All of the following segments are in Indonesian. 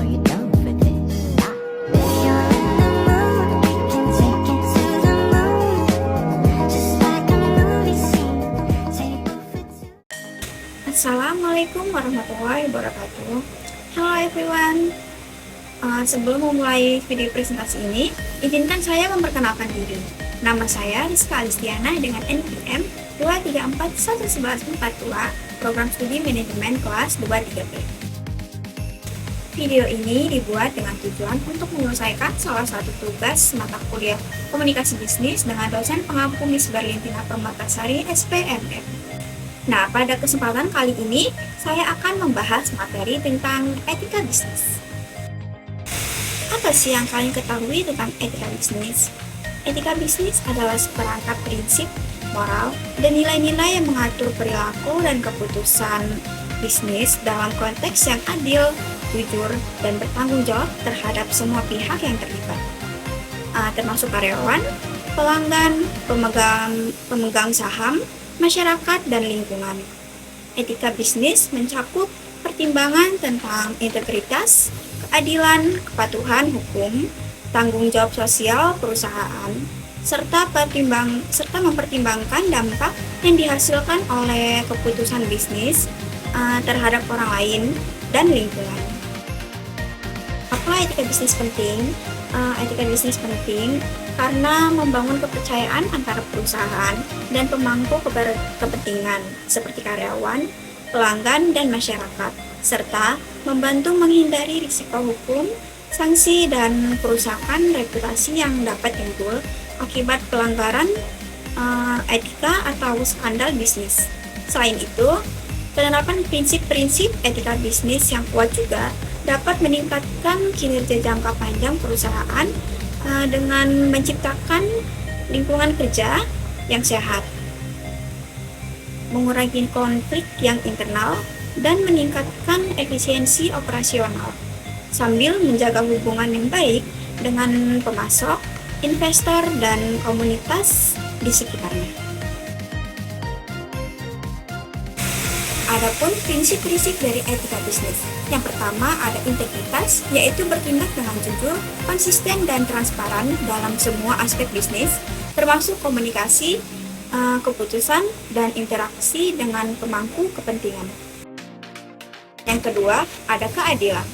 you're down for this. Baby, you're in the mood, we can take it to the moon. Just like a movie scene, table for two. Assalamualaikum warahmatullahi wabarakatuh. Halo everyone. Sebelum memulai video presentasi ini, izinkan saya memperkenalkan diri. Nama saya Rizka Alistiana dengan NPM 2341142, Program Studi Manajemen kelas 23B. Video ini dibuat dengan tujuan untuk menyelesaikan salah satu tugas mata kuliah Komunikasi Bisnis dengan dosen pengampu Miss Berlintina Permatasari SPMM. Nah, pada kesempatan kali ini, saya akan membahas materi tentang etika bisnis. Apa sih yang kalian ketahui tentang etika bisnis? Etika bisnis adalah seperangkat prinsip, moral, dan nilai-nilai yang mengatur perilaku dan keputusan bisnis dalam konteks yang adil, jujur, dan bertanggung jawab terhadap semua pihak yang terlibat, termasuk karyawan, pelanggan, pemegang saham, masyarakat, dan lingkungan. Etika bisnis mencakup pertimbangan tentang integritas, keadilan, kepatuhan hukum, tanggung jawab sosial perusahaan, serta mempertimbangkan dampak yang dihasilkan oleh keputusan bisnis terhadap orang lain dan lingkungan. Apa etika bisnis penting? Etika bisnis penting karena membangun kepercayaan antara perusahaan dan pemangku kepentingan seperti karyawan, pelanggan, dan masyarakat, serta membantu menghindari risiko hukum, sanksi, dan kerusakan reputasi yang dapat timbul akibat pelanggaran etika atau skandal bisnis. Selain itu, penerapan prinsip-prinsip etika bisnis yang kuat juga dapat meningkatkan kinerja jangka panjang perusahaan dengan menciptakan lingkungan kerja yang sehat, mengurangi konflik yang internal, dan meningkatkan efisiensi operasional, sambil menjaga hubungan yang baik dengan pemasok, investor, dan komunitas di sekitarnya. Adapun prinsip-prinsip dari etika bisnis. Yang pertama ada integritas, yaitu bertindak dengan jujur, konsisten, dan transparan dalam semua aspek bisnis, termasuk komunikasi, keputusan, dan interaksi dengan pemangku kepentingan. Yang kedua, ada keadilan,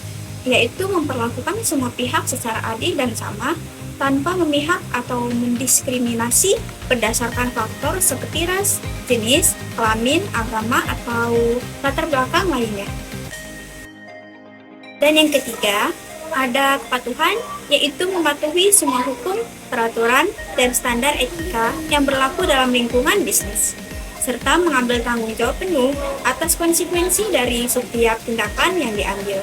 yaitu memperlakukan semua pihak secara adil dan sama, tanpa memihak atau mendiskriminasi berdasarkan faktor seperti ras, jenis, kelamin, agama, atau latar belakang lainnya. Dan yang ketiga, ada kepatuhan, yaitu mematuhi semua hukum, peraturan, dan standar etika yang berlaku dalam lingkungan bisnis, serta mengambil tanggung jawab penuh atas konsekuensi dari setiap tindakan yang diambil.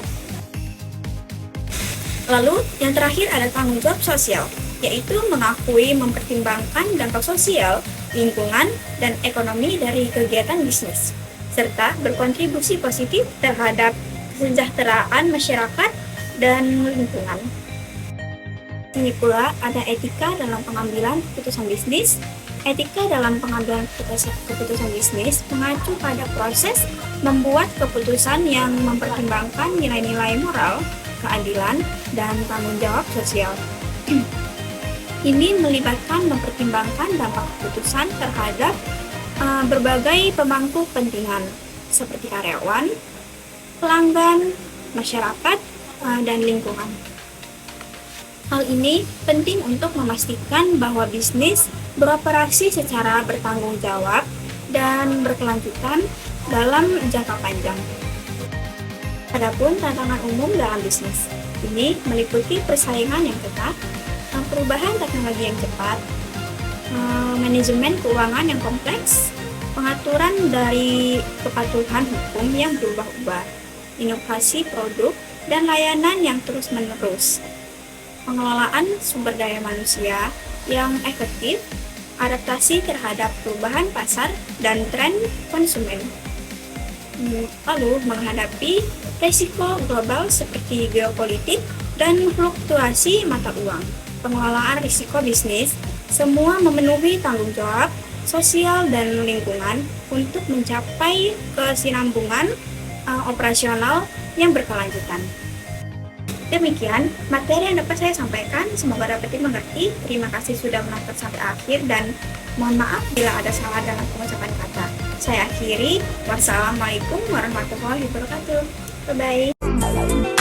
Lalu, yang terakhir ada tanggung jawab sosial, yaitu mengakui mempertimbangkan dampak sosial, lingkungan, dan ekonomi dari kegiatan bisnis, serta berkontribusi positif terhadap kesejahteraan masyarakat dan lingkungan. Ini pula ada etika dalam pengambilan keputusan bisnis. Etika dalam pengambilan keputusan bisnis mengacu pada proses membuat keputusan yang mempertimbangkan nilai-nilai moral, keadilan, dan tanggung jawab sosial. Ini melibatkan mempertimbangkan dampak keputusan terhadap berbagai pemangku kepentingan seperti karyawan, pelanggan, masyarakat, dan lingkungan. Hal ini penting untuk memastikan bahwa bisnis beroperasi secara bertanggung jawab dan berkelanjutan dalam jangka panjang. Adapun tantangan umum dalam bisnis ini meliputi persaingan yang ketat, perubahan teknologi yang cepat, manajemen keuangan yang kompleks, pengaturan dari kepatuhan hukum yang berubah-ubah, inovasi produk dan layanan yang terus-menerus, pengelolaan sumber daya manusia yang efektif, adaptasi terhadap perubahan pasar dan tren konsumen. Lalu menghadapi risiko global seperti geopolitik dan fluktuasi mata uang. Pengelolaan risiko bisnis semua memenuhi tanggung jawab sosial dan lingkungan untuk mencapai kesinambungan operasional yang berkelanjutan. Demikian materi yang dapat saya sampaikan, semoga dapat dimengerti. Terima kasih sudah menonton sampai akhir dan mohon maaf bila ada salah dalam pengucapan kata. Saya akhiri, wassalamualaikum warahmatullahi wabarakatuh. Bye-bye.